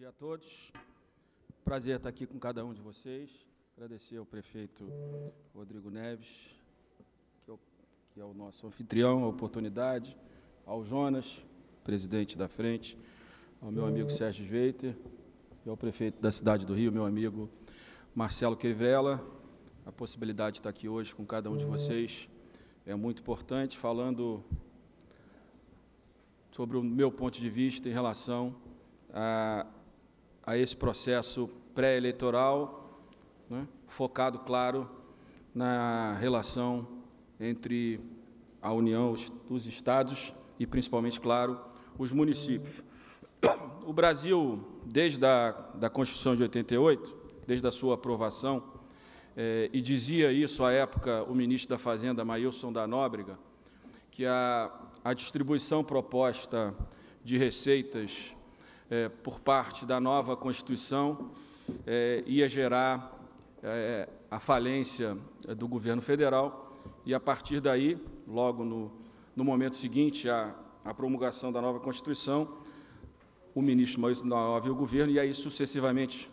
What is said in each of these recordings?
dia a todos. Prazer estar aqui com cada um de vocês. Agradecer ao prefeito Rodrigo Neves, que é o nosso anfitrião, a oportunidade, ao Jonas, presidente da frente, ao meu amigo Sérgio Sveiter e ao prefeito da cidade do Rio, meu amigo Marcelo Crivella. A possibilidade de estar aqui hoje com cada um de vocês é muito importante, falando sobre o meu ponto de vista em relação a esse processo pré-eleitoral, né, focado, claro, na relação entre a União, os estados e, principalmente, claro, os municípios. O Brasil, desde a Constituição de 88, desde a sua aprovação, e dizia isso à época o ministro da Fazenda, Maílson da Nóbrega, que a distribuição proposta de receitas por parte da nova Constituição ia gerar a falência do governo federal, e, a partir daí, logo no momento seguinte à promulgação da nova Constituição, o ministro Maílson da Nóbrega e o governo, e aí sucessivamente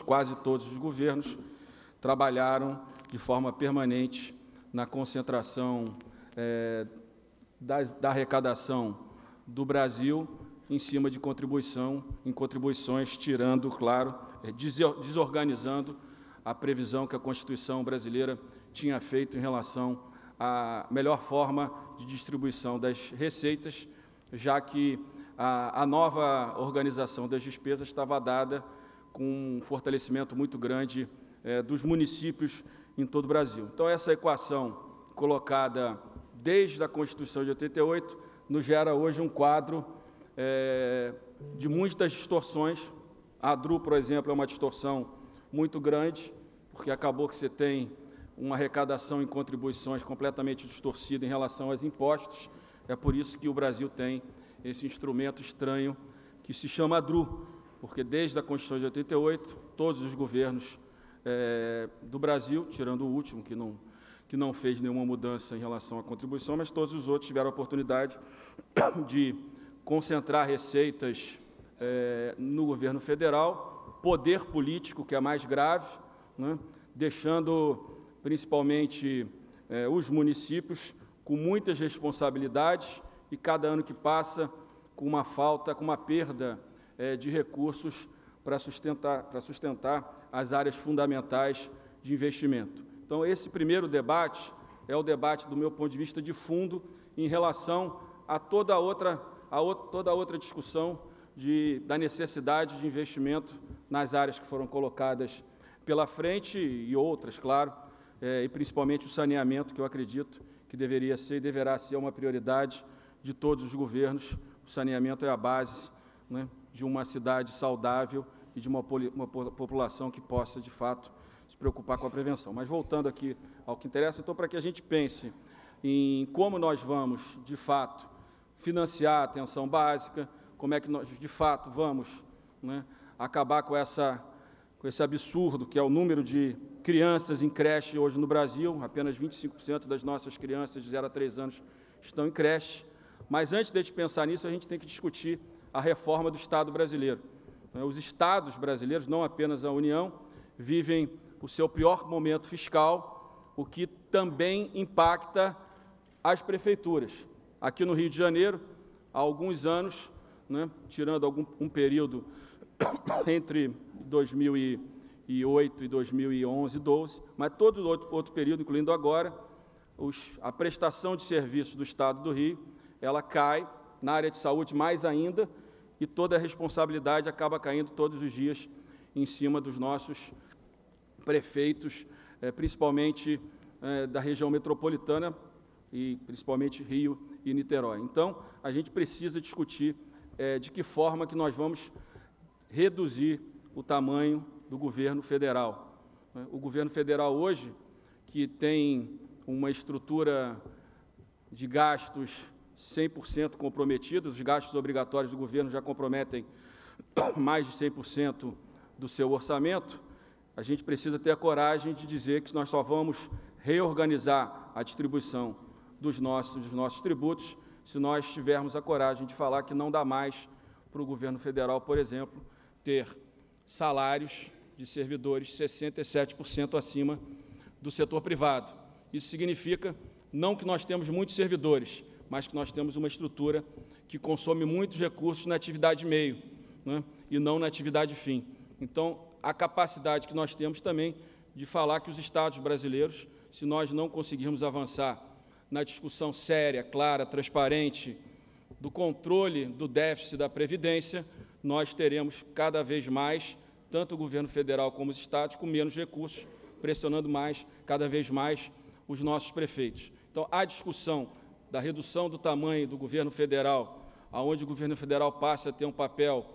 quase todos os governos, trabalharam de forma permanente na concentração da arrecadação do Brasil em cima de contribuições, tirando, claro, desorganizando a previsão que a Constituição brasileira tinha feito em relação à melhor forma de distribuição das receitas, já que a nova organização das despesas estava dada com um fortalecimento muito grande dos municípios em todo o Brasil. Então, essa equação colocada desde a Constituição de 88 nos gera hoje um quadro de muitas distorções. A DRU, por exemplo, é uma distorção muito grande, porque acabou que você tem uma arrecadação em contribuições completamente distorcida em relação aos impostos. É por isso que o Brasil tem esse instrumento estranho que se chama DRU, porque desde a Constituição de 88, todos os governos do Brasil, tirando o último, que não fez nenhuma mudança em relação à contribuição, mas todos os outros tiveram a oportunidade de concentrar receitas no governo federal, poder político, que é mais grave, né, deixando principalmente os municípios com muitas responsabilidades e, cada ano que passa, com uma perda de recursos para sustentar as áreas fundamentais de investimento. Então, esse primeiro debate é o debate, do meu ponto de vista, de fundo, em relação a toda outra discussão da necessidade de investimento nas áreas que foram colocadas pela frente e outras, claro, e principalmente o saneamento, que eu acredito que deveria ser e deverá ser uma prioridade de todos os governos. O saneamento é a base, né, de uma cidade saudável e de uma população que possa, de fato, se preocupar com a prevenção. Mas, voltando aqui ao que interessa, então, para que a gente pense em como nós vamos, de fato, financiar a atenção básica, como é que nós, de fato, vamos, né, acabar com esse absurdo, que é o número de crianças em creche hoje no Brasil. Apenas 25% das nossas crianças de 0 a 3 anos estão em creche. Mas, antes de a gente pensar nisso, a gente tem que discutir a reforma do Estado brasileiro. Os estados brasileiros, não apenas a União, vivem o seu pior momento fiscal, o que também impacta as prefeituras. Aqui no Rio de Janeiro, há alguns anos, né, tirando um período entre 2008 e 2011, 12, mas todo outro período, incluindo agora, a prestação de serviços do Estado do Rio, ela cai, na área de saúde mais ainda, e toda a responsabilidade acaba caindo todos os dias em cima dos nossos prefeitos, principalmente da região metropolitana, e principalmente Rio e Niterói. Então, a gente precisa discutir de que forma que nós vamos reduzir o tamanho do governo federal. O governo federal hoje, que tem uma estrutura de gastos 100% comprometidos, os gastos obrigatórios do governo já comprometem mais de 100% do seu orçamento, a gente precisa ter a coragem de dizer que nós só vamos reorganizar a distribuição dos nossos tributos se nós tivermos a coragem de falar que não dá mais para o governo federal, por exemplo, ter salários de servidores 67% acima do setor privado. Isso significa não que nós temos muitos servidores, mas que nós temos uma estrutura que consome muitos recursos na atividade meio, né, e não na atividade fim. Então, a capacidade que nós temos também de falar que os Estados brasileiros, se nós não conseguirmos avançar na discussão séria, clara, transparente, do controle do déficit da Previdência, nós teremos cada vez mais, tanto o governo federal como os estados, com menos recursos, pressionando mais, cada vez mais, os nossos prefeitos. Então, a discussão da redução do tamanho do governo federal, aonde o governo federal passa a ter um papel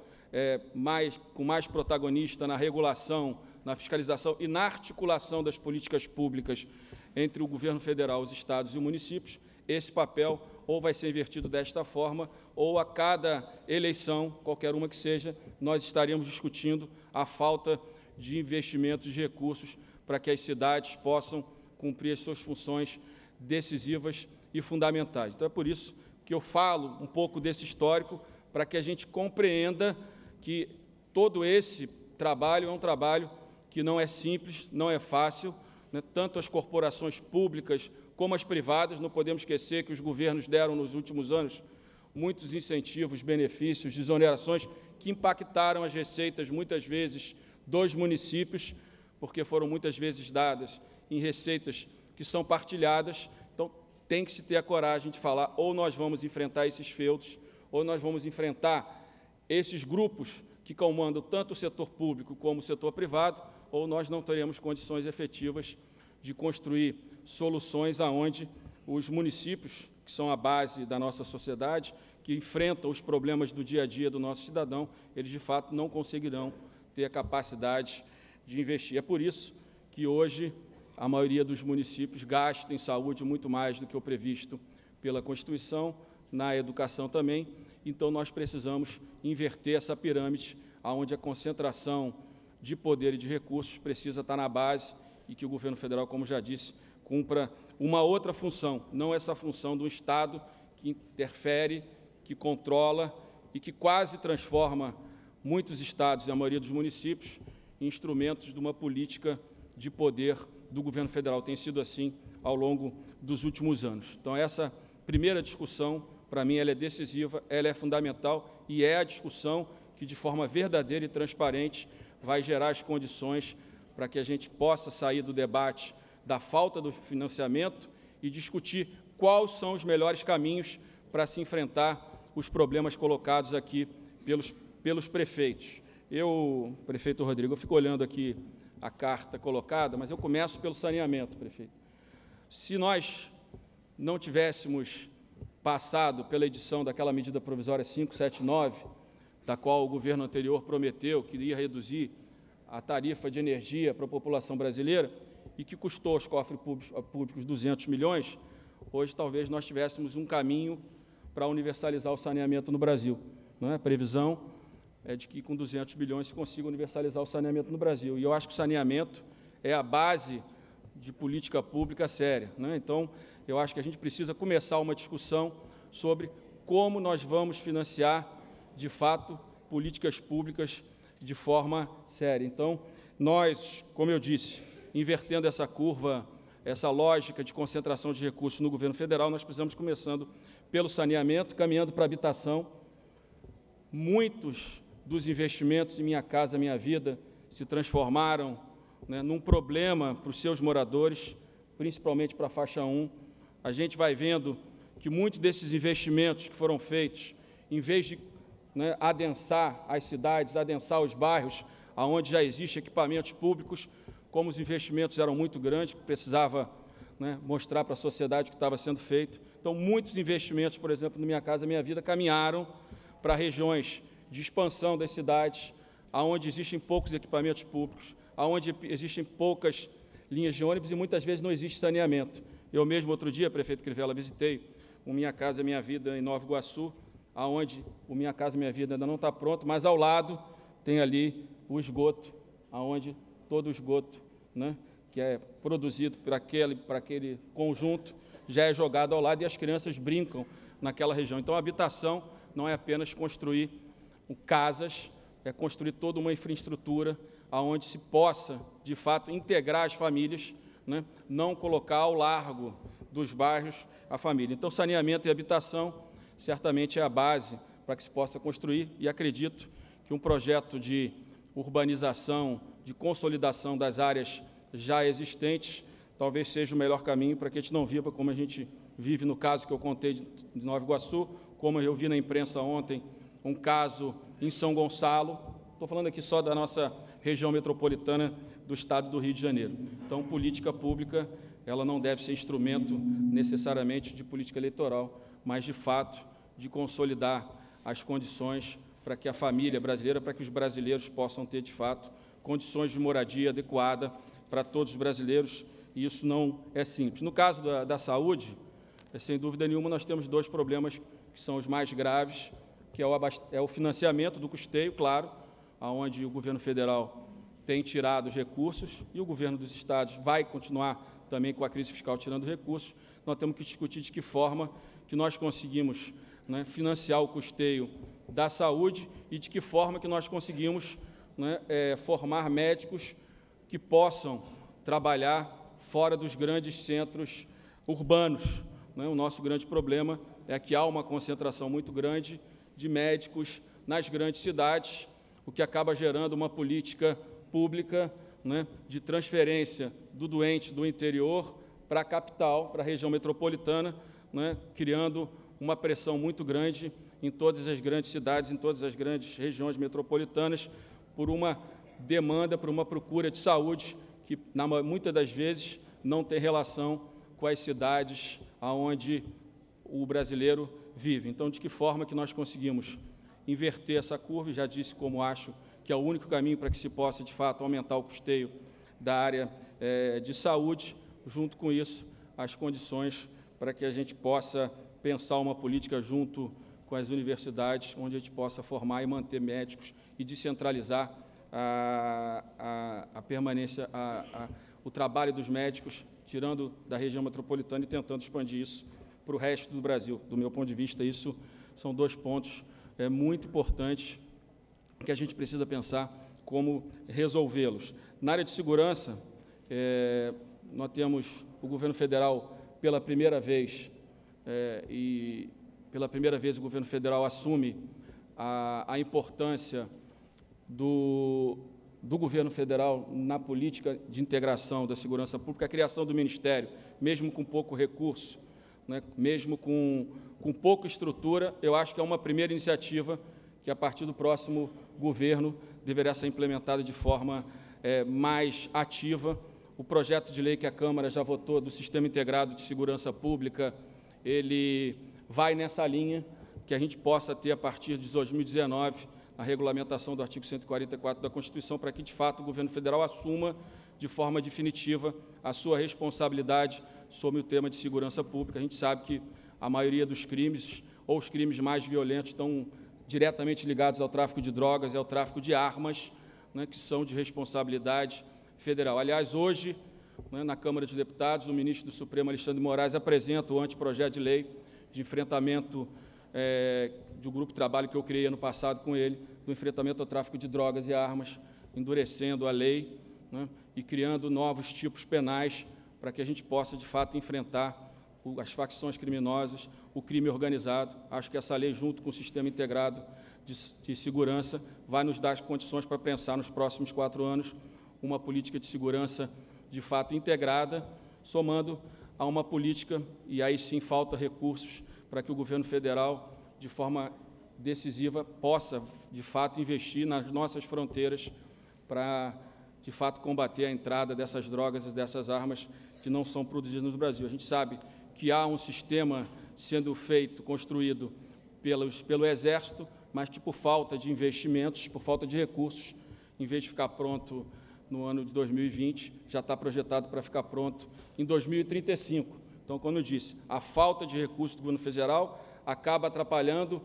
com mais protagonista na regulação, na fiscalização e na articulação das políticas públicas entre o governo federal, os estados e os municípios, esse papel ou vai ser invertido desta forma, ou a cada eleição, qualquer uma que seja, nós estaríamos discutindo a falta de investimentos de recursos para que as cidades possam cumprir as suas funções decisivas e fundamentais. Então, é por isso que eu falo um pouco desse histórico, para que a gente compreenda que todo esse trabalho é um trabalho que não é simples, não é fácil, né? Tanto as corporações públicas como as privadas, não podemos esquecer que os governos deram nos últimos anos muitos incentivos, benefícios, desonerações que impactaram as receitas, muitas vezes, dos municípios, porque foram muitas vezes dadas em receitas que são partilhadas. Então, tem que se ter a coragem de falar, ou nós vamos enfrentar esses feudos, ou nós vamos enfrentar esses grupos que comandam tanto o setor público como o setor privado, ou nós não teremos condições efetivas de construir soluções aonde os municípios, que são a base da nossa sociedade, que enfrentam os problemas do dia a dia do nosso cidadão, eles, de fato, não conseguirão ter a capacidade de investir. É por isso que, hoje, a maioria dos municípios gasta em saúde muito mais do que o previsto pela Constituição, na educação também. Então, nós precisamos inverter essa pirâmide, onde a concentração de poder e de recursos precisa estar na base e que o governo federal, como já disse, cumpra uma outra função, não essa função do Estado que interfere, que controla e que quase transforma muitos estados e a maioria dos municípios em instrumentos de uma política de poder do governo federal. Tem sido assim ao longo dos últimos anos. Então, essa primeira discussão, para mim, ela é decisiva, ela é fundamental e é a discussão que, de forma verdadeira e transparente, vai gerar as condições para que a gente possa sair do debate da falta do financiamento e discutir quais são os melhores caminhos para se enfrentar os problemas colocados aqui pelos prefeitos. Prefeito Rodrigo, eu fico olhando aqui a carta colocada, mas eu começo pelo saneamento, prefeito. Se nós não tivéssemos passado pela edição daquela medida provisória 579, da qual o governo anterior prometeu que iria reduzir a tarifa de energia para a população brasileira e que custou aos cofres públicos 200 milhões, hoje talvez nós tivéssemos um caminho para universalizar o saneamento no Brasil. Não é? A previsão é de que com 200 bilhões se consiga universalizar o saneamento no Brasil. E eu acho que o saneamento é a base de política pública séria. Né? Então, eu acho que a gente precisa começar uma discussão sobre como nós vamos financiar, de fato, políticas públicas de forma séria. Então, nós, como eu disse, invertendo essa curva, essa lógica de concentração de recursos no governo federal, nós precisamos começando pelo saneamento, caminhando para a habitação. Muitos dos investimentos em Minha Casa Minha Vida se transformaram, né, num problema para os seus moradores, principalmente para a faixa 1. A gente vai vendo que muitos desses investimentos que foram feitos, em vez de, né, adensar as cidades, adensar os bairros, onde já existem equipamentos públicos, como os investimentos eram muito grandes, que precisava, né, mostrar para a sociedade o que estava sendo feito. Então, muitos investimentos, por exemplo, no Minha Casa Minha Vida, caminharam para regiões de expansão das cidades, onde existem poucos equipamentos públicos, onde existem poucas linhas de ônibus e muitas vezes não existe saneamento. Eu mesmo, outro dia, prefeito Crivella, visitei o Minha Casa Minha Vida em Nova Iguaçu, onde o Minha Casa Minha Vida ainda não está pronto, mas ao lado tem ali o esgoto, onde todo o esgoto, né, que é produzido para aquele conjunto já é jogado ao lado e as crianças brincam naquela região. Então, a habitação não é apenas construir casas, é construir toda uma infraestrutura onde se possa, de fato, integrar as famílias, né, não colocar ao largo dos bairros a família. Então, saneamento e habitação certamente é a base para que se possa construir, e acredito que um projeto de urbanização, de consolidação das áreas já existentes, talvez seja o melhor caminho para que a gente não viva como a gente vive no caso que eu contei de Nova Iguaçu, como eu vi na imprensa ontem, um caso em São Gonçalo. Estou falando aqui só da nossa região metropolitana do Estado do Rio de Janeiro. Então, política pública, ela não deve ser instrumento necessariamente de política eleitoral, mas, de fato, de consolidar as condições para que a família brasileira, para que os brasileiros possam ter, de fato, condições de moradia adequada para todos os brasileiros, e isso não é simples. No caso da saúde, sem dúvida nenhuma, nós temos dois problemas que são os mais graves, que é o financiamento do custeio, claro, onde o governo federal tem tirado os recursos e o governo dos estados vai continuar também com a crise fiscal tirando recursos. Nós temos que discutir de que forma que nós conseguimos, né, financiar o custeio da saúde e de que forma que nós conseguimos, né, formar médicos que possam trabalhar fora dos grandes centros urbanos. Né? O nosso grande problema é que há uma concentração muito grande de médicos nas grandes cidades, o que acaba gerando uma política pública, né, de transferência do doente do interior para a capital, para a região metropolitana, né, criando uma pressão muito grande em todas as grandes cidades, em todas as grandes regiões metropolitanas, por uma demanda, por uma procura de saúde que, muitas das vezes, não tem relação com as cidades onde o brasileiro vive. Então, de que forma que nós conseguimos inverter essa curva? Já disse como acho que é o único caminho para que se possa, de fato, aumentar o custeio da área de saúde, junto com isso, as condições para que a gente possa pensar uma política junto com as universidades, onde a gente possa formar e manter médicos e descentralizar a permanência, o trabalho dos médicos, tirando da região metropolitana e tentando expandir isso para o resto do Brasil. Do meu ponto de vista, isso são dois pontos muito importantes que a gente precisa pensar como resolvê-los. Na área de segurança, nós temos o governo federal pela primeira vez, o governo federal assume a importância do governo federal na política de integração da segurança pública, a criação do Ministério, mesmo com pouco recurso, né, mesmo com pouca estrutura, eu acho que é uma primeira iniciativa que, a partir do próximo governo, deverá ser implementada de forma mais ativa. O projeto de lei que a Câmara já votou do Sistema Integrado de Segurança Pública, ele vai nessa linha, que a gente possa ter, a partir de 2019, a regulamentação do artigo 144 da Constituição, para que, de fato, o governo federal assuma de forma definitiva a sua responsabilidade sobre o tema de segurança pública. A gente sabe que a maioria dos crimes, ou os crimes mais violentos, estão diretamente ligados ao tráfico de drogas e ao tráfico de armas, né, que são de responsabilidade federal. Aliás, hoje, né, na Câmara de Deputados, o ministro do Supremo, Alexandre de Moraes, apresenta o anteprojeto de lei de enfrentamento do grupo de trabalho que eu criei ano passado com ele, do enfrentamento ao tráfico de drogas e armas, endurecendo a lei, né, e criando novos tipos penais para que a gente possa, de fato, enfrentar as facções criminosas, o crime organizado. Acho que essa lei, junto com o Sistema Integrado de Segurança, vai nos dar condições para pensar nos próximos 4 anos uma política de segurança, de fato, integrada, somando a uma política, e aí sim falta recursos para que o governo federal, de forma decisiva, possa, de fato, investir nas nossas fronteiras para, de fato, combater a entrada dessas drogas e dessas armas que não são produzidas no Brasil. A gente sabe que há um sistema sendo feito, construído pelo Exército, mas por falta de investimentos, por falta de recursos, em vez de ficar pronto no ano de 2020, já está projetado para ficar pronto em 2035. Então, como eu disse, a falta de recursos do governo federal acaba atrapalhando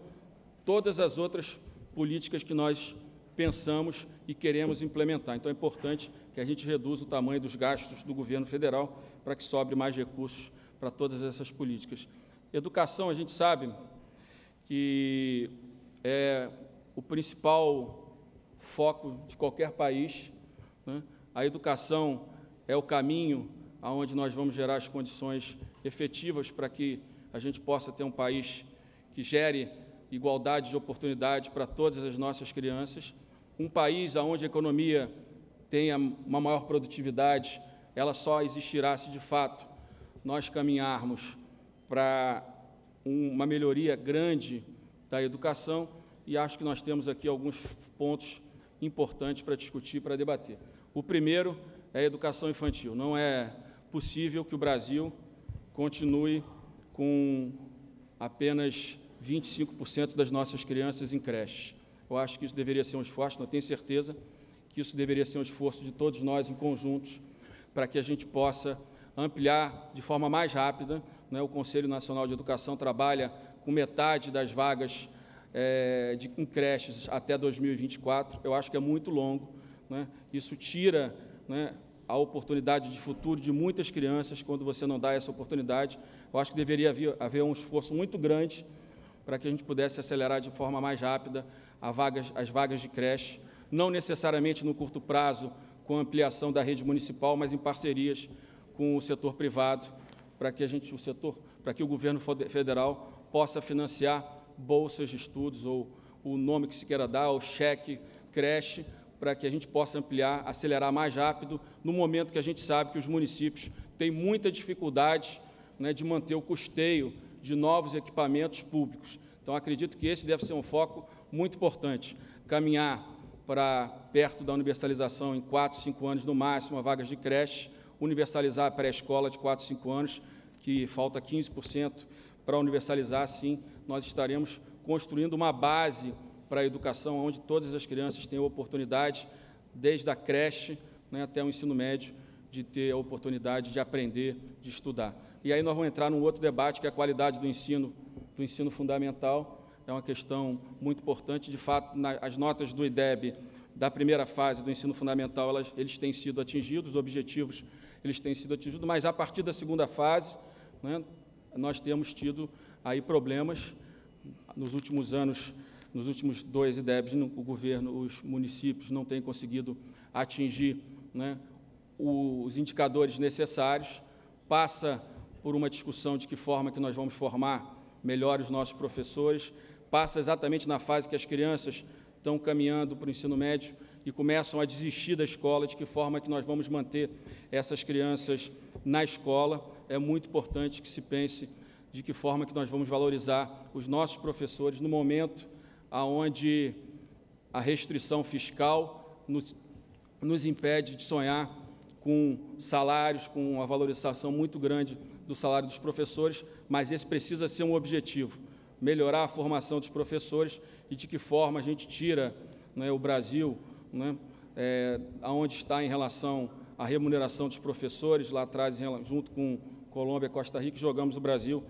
todas as outras políticas que nós pensamos e queremos implementar. Então, é importante que a gente reduza o tamanho dos gastos do governo federal para que sobre mais recursos para todas essas políticas. Educação, a gente sabe que é o principal foco de qualquer país, né? A educação é o caminho aonde nós vamos gerar as condições efetivas para que a gente possa ter um país que gere igualdade de oportunidade para todas as nossas crianças, um país onde a economia tenha uma maior produtividade. Ela só existirá se, de fato, nós caminharmos para uma melhoria grande da educação, e acho que nós temos aqui alguns pontos importantes para discutir, para debater. O primeiro é a educação infantil. Não é possível que o Brasil continue com apenas 25% das nossas crianças em creches. Eu acho que isso deveria ser um esforço, eu tenho certeza que isso deveria ser um esforço de todos nós em conjuntos, para que a gente possa ampliar de forma mais rápida, né? O Conselho Nacional de Educação trabalha com metade das vagas em creches até 2024, eu acho que é muito longo, né? Isso tira, né, a oportunidade de futuro de muitas crianças quando você não dá essa oportunidade. Eu acho que deveria haver um esforço muito grande para que a gente pudesse acelerar de forma mais rápida as vagas de creche, não necessariamente no curto prazo, com a ampliação da rede municipal, mas em parcerias com o setor privado, para que o governo federal possa financiar bolsas de estudos, ou o nome que se queira dar, o cheque creche, para que a gente possa ampliar, acelerar mais rápido, no momento que a gente sabe que os municípios têm muita dificuldade, né, de manter o custeio de novos equipamentos públicos. Então, acredito que esse deve ser um foco muito importante, caminhar para perto da universalização em 4, 5 anos no máximo, a vagas de creche, universalizar a pré-escola de 4, 5 anos, que falta 15% para universalizar. Assim, nós estaremos construindo uma base para a educação, onde todas as crianças têm a oportunidade, desde a creche, né, até o ensino médio, de ter a oportunidade de aprender, de estudar. E aí nós vamos entrar num outro debate, que é a qualidade do ensino fundamental. É uma questão muito importante. De fato, as notas do IDEB da primeira fase do ensino fundamental, eles têm sido atingidos, os objetivos eles têm sido atingidos, mas a partir da segunda fase, né, nós temos tido aí problemas. Nos últimos anos, nos últimos 2 IDEBs, o governo, os municípios não têm conseguido atingir, né, os indicadores necessários. Passa por uma discussão de que forma que nós vamos formar melhor os nossos professores, passa exatamente na fase que as crianças estão caminhando para o ensino médio e começam a desistir da escola, de que forma que nós vamos manter essas crianças na escola. É muito importante que se pense de que forma que nós vamos valorizar os nossos professores no momento onde a restrição fiscal nos impede de sonhar com salários, com uma valorização muito grande do salário dos professores, mas esse precisa ser um objetivo, melhorar a formação dos professores e de que forma a gente tira, né, o Brasil, né, aonde está em relação à remuneração dos professores. Lá atrás, junto com Colômbia e Costa Rica, jogamos o Brasil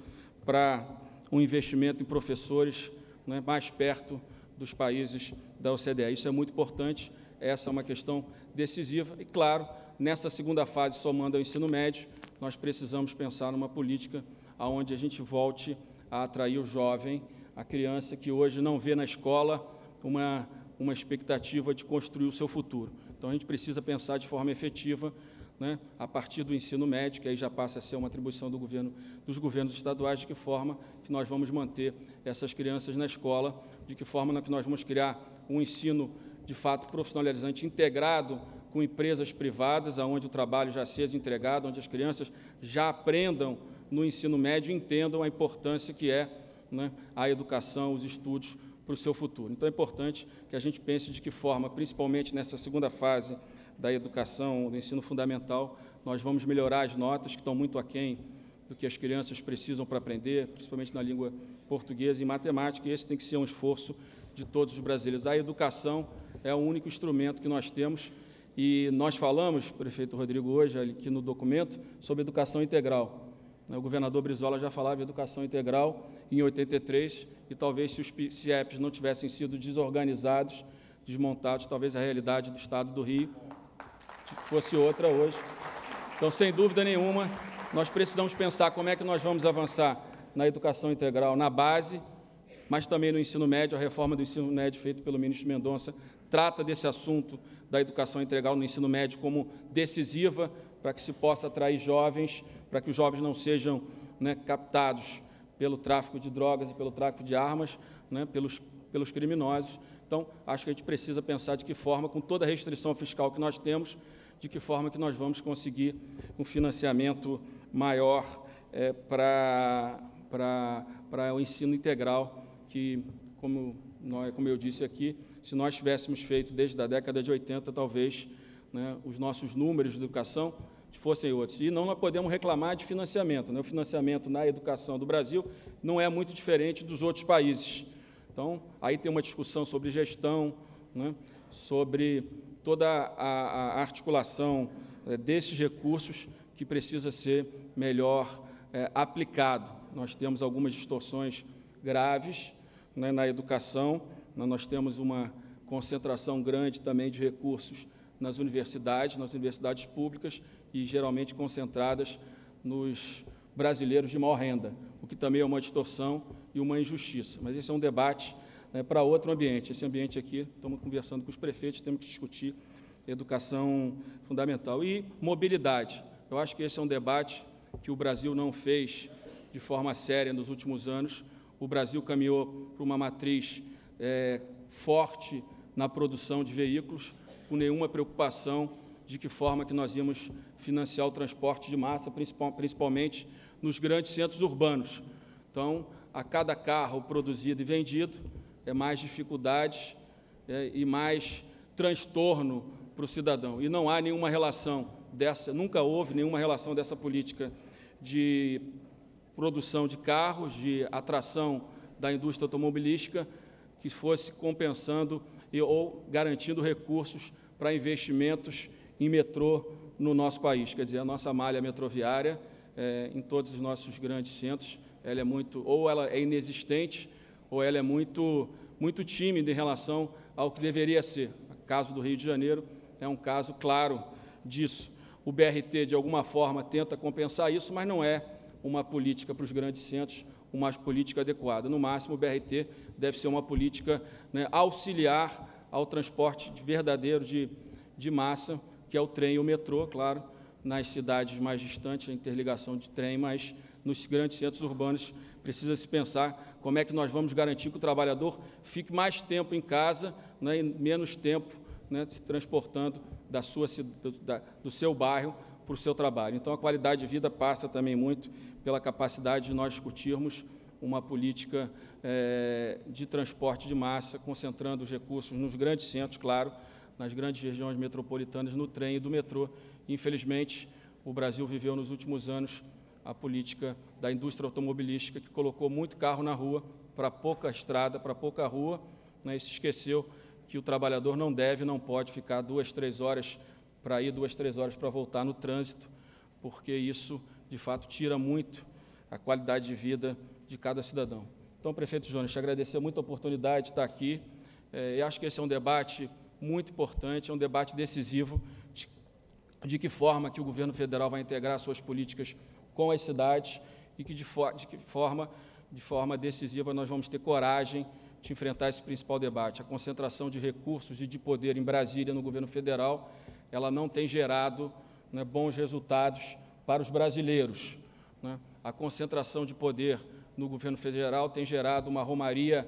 para um investimento em professores, né, mais perto dos países da OCDE. Isso é muito importante, essa é uma questão decisiva. E, claro, nessa segunda fase, somando ao ensino médio, nós precisamos pensar numa política onde a gente volte a atrair o jovem, a criança que hoje não vê na escola uma expectativa de construir o seu futuro. Então, a gente precisa pensar de forma efetiva, né, a partir do ensino médio, que aí já passa a ser uma atribuição dos governos estaduais, de que forma que nós vamos manter essas crianças na escola, de que forma que nós vamos criar um ensino, de fato, profissionalizante, integrado com empresas privadas, onde o trabalho já seja entregado, onde as crianças já aprendam no ensino médio e entendam a importância que é, né, a educação, os estudos para o seu futuro. Então, é importante que a gente pense de que forma, principalmente nessa segunda fase da educação, do ensino fundamental, nós vamos melhorar as notas, que estão muito aquém do que as crianças precisam para aprender, principalmente na língua portuguesa e matemática, e esse tem que ser um esforço de todos os brasileiros. A educação é o único instrumento que nós temos, e nós falamos, prefeito Rodrigo, hoje, aqui no documento, sobre educação integral. O governador Brizola já falava em educação integral em 83, e talvez se os CIEPs não tivessem sido desorganizados, desmontados, talvez a realidade do Estado do Rio fosse outra hoje. Então, sem dúvida nenhuma, nós precisamos pensar como é que nós vamos avançar na educação integral, na base, mas também no ensino médio. A reforma do ensino médio feita pelo ministro Mendonça trata desse assunto da educação integral no ensino médio como decisiva para que se possa atrair jovens, para que os jovens não sejam, né, captados pelo tráfico de drogas e pelo tráfico de armas, né, pelos criminosos. Então, acho que a gente precisa pensar de que forma, com toda a restrição fiscal que nós temos, de que forma que nós vamos conseguir um financiamento maior para o ensino integral, que, como eu disse aqui, se nós tivéssemos feito desde a década de 80, talvez, né, os nossos números de educação fossem outros. E não nós podemos reclamar de financiamento, né? O financiamento na educação do Brasil não é muito diferente dos outros países. Então, aí tem uma discussão sobre gestão, né, sobre toda a articulação desses recursos que precisa ser melhor aplicado. Nós temos algumas distorções graves, né, na educação, nós temos uma concentração grande também de recursos nas universidades públicas e geralmente concentradas nos brasileiros de maior renda, o que também é uma distorção e uma injustiça. Mas esse é um debate, né, para outro ambiente. Esse ambiente aqui, estamos conversando com os prefeitos, temos que discutir educação fundamental. E mobilidade. Eu acho que esse é um debate que o Brasil não fez de forma séria nos últimos anos. O Brasil caminhou para uma matriz forte na produção de veículos, com nenhuma preocupação de que forma que nós íamos financiar o transporte de massa, principalmente nos grandes centros urbanos. Então, a cada carro produzido e vendido, é mais dificuldades e mais transtorno para o cidadão. E não há nenhuma relação nunca houve nenhuma relação dessa política de produção de carros, de atração da indústria automobilística, que fosse compensando ou garantindo recursos para investimentos em metrô no nosso país. Quer dizer, a nossa malha metroviária, em todos os nossos grandes centros, ela é inexistente, ou ela é muito tímida em relação ao que deveria ser. O caso do Rio de Janeiro é um caso claro disso. O BRT, de alguma forma, tenta compensar isso, mas não é uma política para os grandes centros, uma política adequada. No máximo, o BRT deve ser uma política, né, auxiliar ao transporte verdadeiro de massa, que é o trem e o metrô, claro, nas cidades mais distantes, a interligação de trem, mas nos grandes centros urbanos precisa se pensar como é que nós vamos garantir que o trabalhador fique mais tempo em casa, né, e menos tempo, né, se transportando do seu bairro para o seu trabalho. Então, a qualidade de vida passa também muito pela capacidade de nós discutirmos uma política de transporte de massa, concentrando os recursos nos grandes centros, claro, nas grandes regiões metropolitanas, no trem e do metrô. Infelizmente, o Brasil viveu nos últimos anos a política da indústria automobilística, que colocou muito carro na rua, para pouca estrada, para pouca rua, né, e se esqueceu que o trabalhador não pode ficar 2, 3 horas para ir, 2, 3 horas para voltar no trânsito, porque isso, de fato, tira muito a qualidade de vida de cada cidadão. Então, prefeito Jones, te agradecer muito a oportunidade de estar aqui. Eu acho que esse é um debate muito importante, é um debate decisivo de que forma que o governo federal vai integrar suas políticas com as cidades e que de forma decisiva nós vamos ter coragem de enfrentar esse principal debate. A concentração de recursos e de poder em Brasília, no governo federal, ela não tem gerado, né, bons resultados para os brasileiros, né? A concentração de poder no governo federal tem gerado uma romaria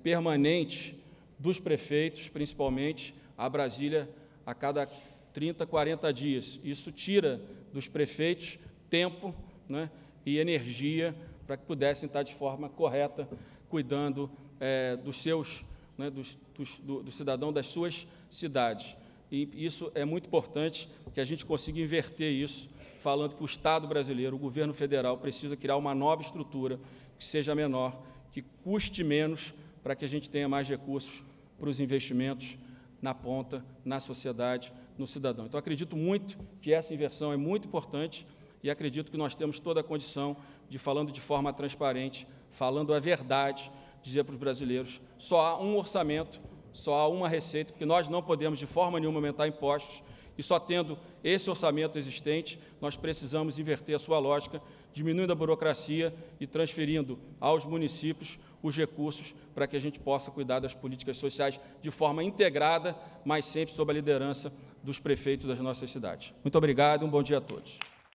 permanente dos prefeitos, principalmente, a Brasília a cada 30, 40 dias. Isso tira dos prefeitos tempo, né, e energia para que pudessem estar de forma correta cuidando dos seus, né, do cidadão das suas cidades. E isso é muito importante que a gente consiga inverter isso, falando que o Estado brasileiro, o governo federal, precisa criar uma nova estrutura que seja menor, que custe menos, para que a gente tenha mais recursos para os investimentos na ponta, na sociedade, no cidadão. Então, acredito muito que essa inversão é muito importante e acredito que nós temos toda a condição de, falando de forma transparente, falando a verdade, dizer para os brasileiros, só há um orçamento só há uma receita, porque nós não podemos de forma nenhuma aumentar impostos, e só tendo esse orçamento existente, nós precisamos inverter a sua lógica, diminuindo a burocracia e transferindo aos municípios os recursos para que a gente possa cuidar das políticas sociais de forma integrada, mas sempre sob a liderança dos prefeitos das nossas cidades. Muito obrigado e um bom dia a todos.